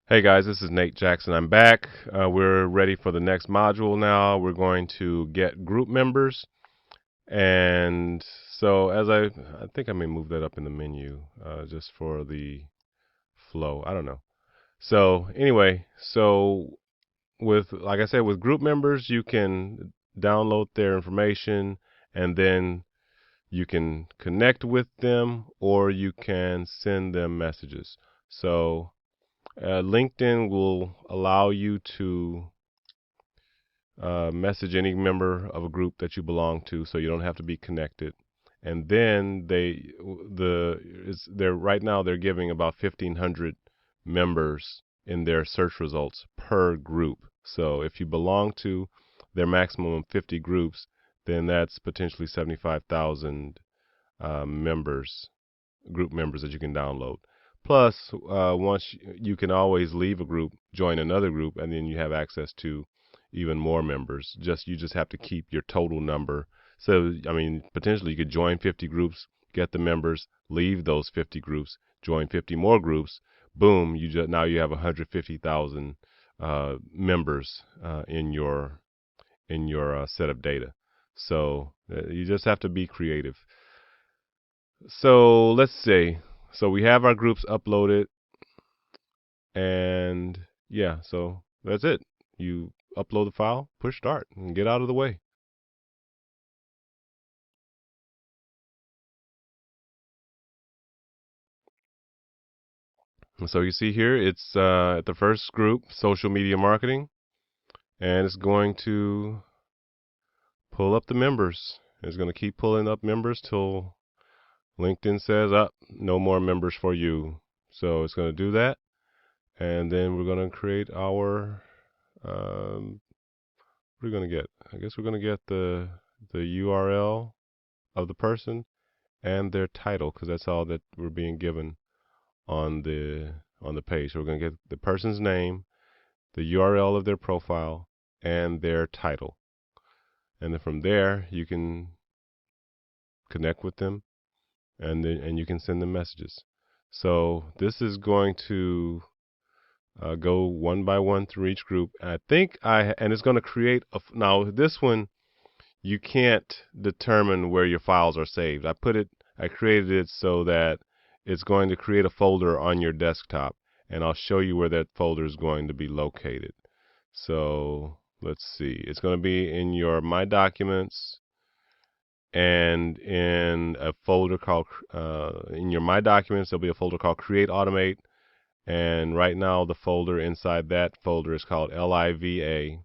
Hey guys, this is Nate Jackson. I'm back. We're ready for the next module now. We're going to get group members. And so I think I may move that up in the menu just for the flow. I don't know. So anyway, like I said, with group members, you can download their information and then you can connect with them or you can send them messages. So LinkedIn will allow you to message any member of a group that you belong to, so you don't have to be connected. And then they're right now they're giving about 1,500 members in their search results per group. So if you belong to their maximum of 50 groups, then that's potentially 75,000 members, group members that you can download. Plus, once you can always leave a group, join another group, and then you have access to even more members. You just have to keep your total number. So, I mean, potentially you could join 50 groups, get the members, leave those 50 groups, join 50 more groups. Boom, now you have 150,000 members in your set of data. So you just have to be creative. So let's see. So we have our groups uploaded, and yeah, so that's it. You upload the file, push start, and get out of the way. And so you see here, it's at the first group, social media marketing, and it's going to pull up the members. It's going to keep pulling up members till LinkedIn says, up, no more members for you. So it's going to do that, and then we're going to create our what are we going to get? I guess we're going to get the URL of the person and their title because that's all that we're being given on the page. So we're going to get the person's name, the URL of their profile, and their title. And then from there you can connect with them and you can send them messages. So this is going to go one by one through each group. And it's going to create now this one you can't determine where your files are saved. I created it so that it's going to create a folder on your desktop, and I'll show you where that folder is going to be located. So let's see. It's going to be in your My Documents and in a folder called in your My Documents. There'll be a folder called Create Automate, and right now the folder inside that folder is called LIVA.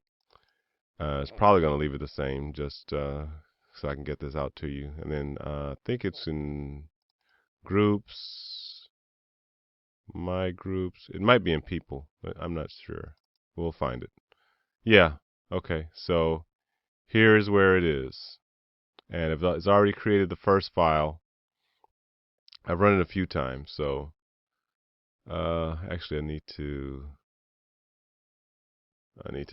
It's probably going to leave it the same, just so I can get this out to you. And then I think it's in groups, my groups. It might be in people, but I'm not sure. We'll find it. Yeah. Okay. So here is where it is. And it's already created the first file. I've run it a few times. So actually, I need to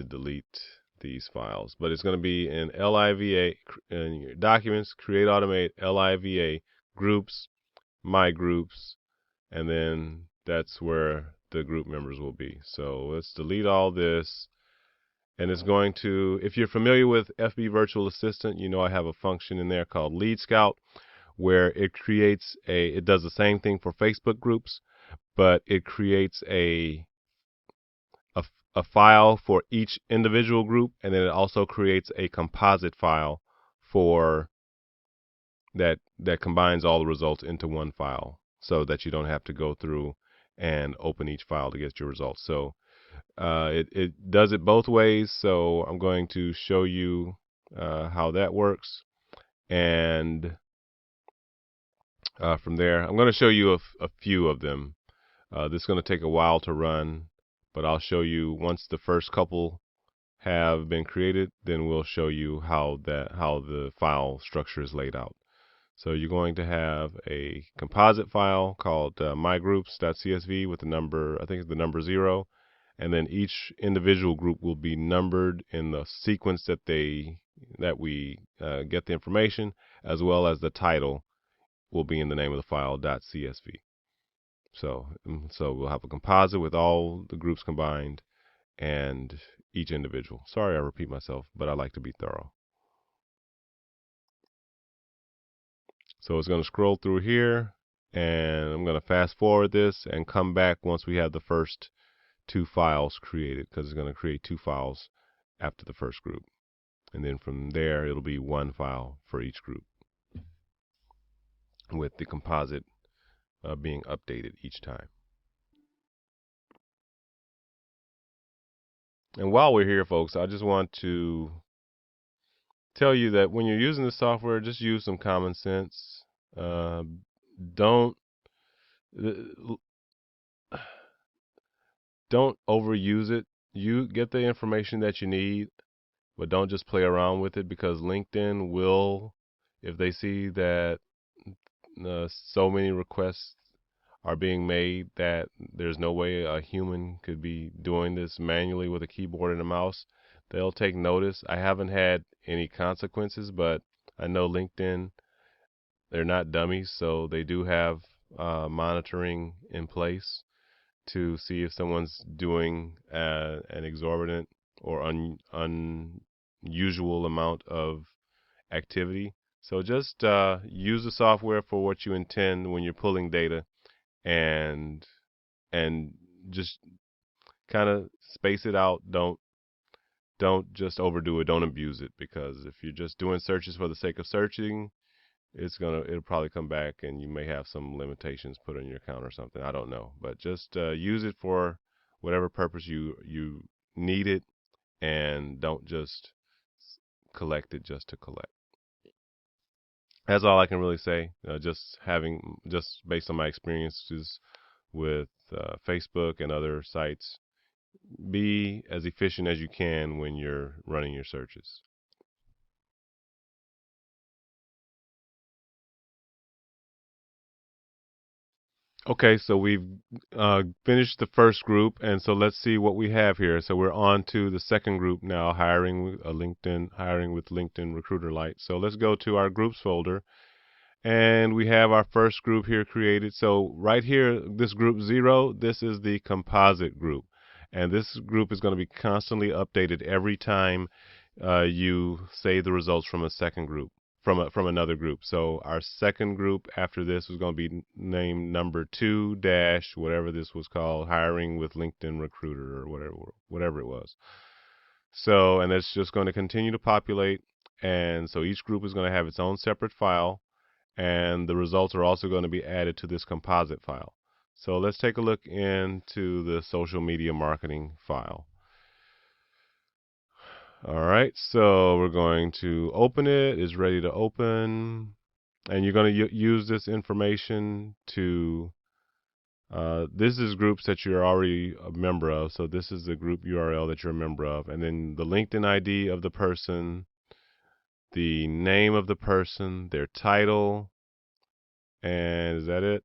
delete these files, but it's going to be in LIVA in your documents, create automate, LIVA, groups, my groups, and then that's where the group members will be. So let's delete all this. And it's going to, if you're familiar with FB Virtual Assistant, you know I have a function in there called Lead Scout where it does the same thing for Facebook groups, but it creates a file for each individual group, and then it also creates a composite file for that combines all the results into one file, so that you don't have to go through and open each file to get your results. So it does it both ways. So I'm going to show you how that works, and from there I'm going to show you a few of them. This is going to take a while to run, but I'll show you once the first couple have been created, then we'll show you how the file structure is laid out. So you're going to have a composite file called mygroups.csv with the number, I think it's the number 0, and then each individual group will be numbered in the sequence that we get the information, as well as the title will be in the name of the file .csv. So we'll have a composite with all the groups combined and each individual. Sorry I repeat myself, but I like to be thorough. So it's going to scroll through here, and I'm going to fast forward this and come back once we have the first two files created, because it's going to create two files after the first group. And then from there, it'll be one file for each group with the composite being updated each time. And while we're here, folks, I just want to tell you that when you're using the software, just use some common sense. Uh, don't don't overuse it. You get the information that you need, but don't just play around with it, because LinkedIn will, if they see that so many requests are being made that there's no way a human could be doing this manually with a keyboard and a mouse, they'll take notice. I haven't had any consequences, but I know LinkedIn, they're not dummies, so they do have monitoring in place to see if someone's doing an exorbitant or unusual amount of activity. So just use the software for what you intend when you're pulling data, and and just kind of space it out. Don't just overdo it. Don't abuse it, because if you're just doing searches for the sake of searching, it'll probably come back and you may have some limitations put on your account or something. I don't know, but just use it for whatever purpose you need it, and don't just collect it just to collect. That's all I can really say. Just based on my experiences with Facebook and other sites, be as efficient as you can when you're running your searches. Okay, so we've finished the first group, and so let's see what we have here. So we're on to the second group now, hiring with LinkedIn Recruiter Lite. So let's go to our groups folder, and we have our first group here created. So right here, this group 0, this is the composite group, and this group is going to be constantly updated every time you save the results from a second group, from another group. So our second group after this was going to be named number 2 dash whatever this was called, hiring with LinkedIn Recruiter, or whatever it was. So, and it's just going to continue to populate, and so each group is going to have its own separate file, and the results are also going to be added to this composite file. So let's take a look into the social media marketing file. All right, so we're going to open it. It's ready to open, and you're going to use this information to this is groups that you're already a member of. So this is the group URL that you're a member of, and then the LinkedIn ID of the person, the name of the person, their title, and is that it?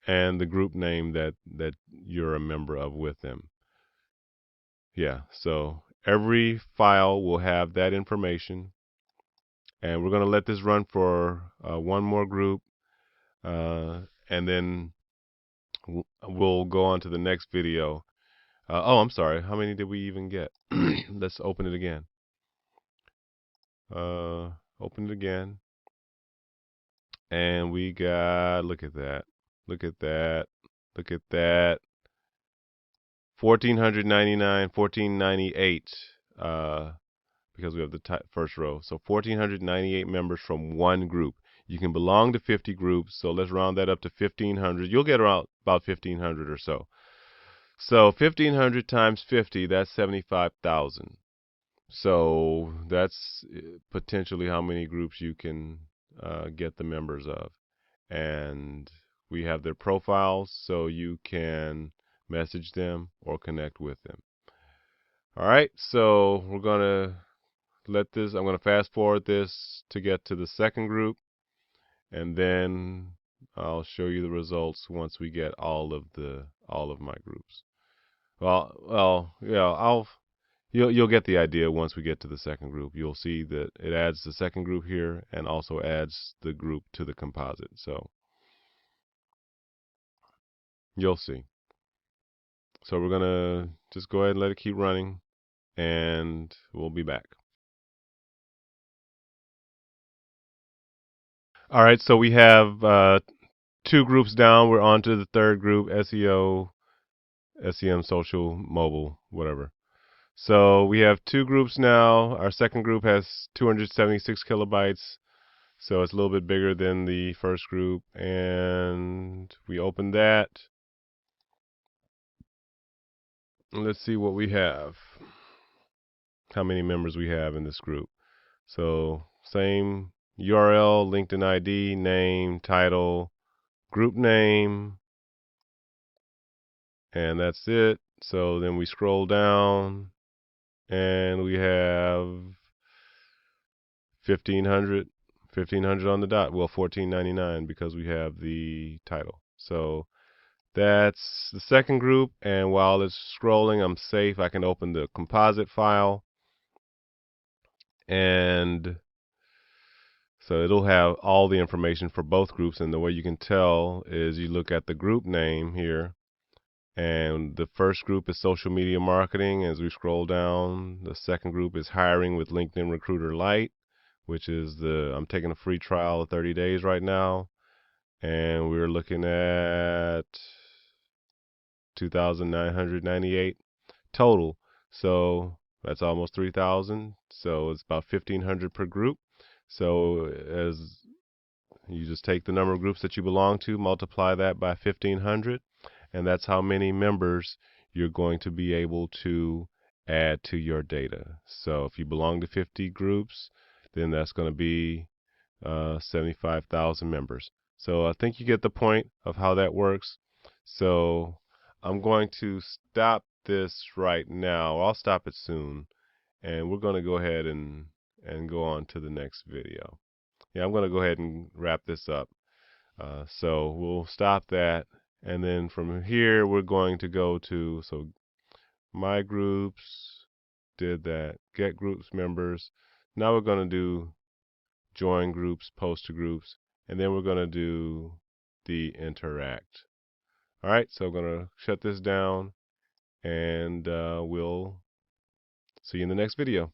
And the group name that you're a member of with them. Yeah, so every file will have that information, and we're going to let this run for one more group, and then we'll go on to the next video. Oh, I'm sorry. How many did we even get? Let's open it again. Uh, Open it again, and we got, look at that, look at that, look at that. 1499, 1498, because we have the first row. So 1498 members from one group. You can belong to 50 groups, so let's round that up to 1500. You'll get around about 1500 or so. So 1500 times 50, that's 75,000. So that's potentially how many groups you can get the members of. And we have their profiles, so you can message them or connect with them. All right, so we're going to I'm going to fast forward this to get to the second group, and then I'll show you the results once we get all of my groups. Yeah, you'll get the idea once we get to the second group. You'll see that it adds the second group here and also adds the group to the composite. So You'll see. So we're going to just go ahead and let it keep running, and we'll be back. All right, so we have two groups down. We're on to the third group, SEO, SEM, social, mobile, whatever. So we have two groups now. Our second group has 276 kilobytes, so it's a little bit bigger than the first group. And we open that. Let's see what we have, how many members we have in this group. So same URL, LinkedIn ID, name, title, group name, and that's it. So then we scroll down and we have 1500 on the dot. Well, 1499 because we have the title. So that's the second group, and while it's scrolling, I'm safe. I can open the composite file, and so it'll have all the information for both groups. And the way you can tell is you look at the group name here, and the first group is social media marketing. As we scroll down, the second group is hiring with LinkedIn Recruiter Lite, which is I'm taking a free trial of 30 days right now, and we're looking at 2,998 total. So that's almost 3,000. So it's about 1,500 per group. So as you just take the number of groups that you belong to, multiply that by 1,500, and that's how many members you're going to be able to add to your data. So if you belong to 50 groups, then that's going to be 75,000 members. So I think you get the point of how that works. So I'm going to stop this right now. I'll stop it soon, and we're going to go ahead and go on to the next video. Yeah, I'm going to go ahead and wrap this up. So we'll stop that, and then from here we're going to go to my groups, did that, get groups members. Now we're going to do join groups, post to groups, and then we're going to do the interact. All right, so I'm going to shut this down, and we'll see you in the next video.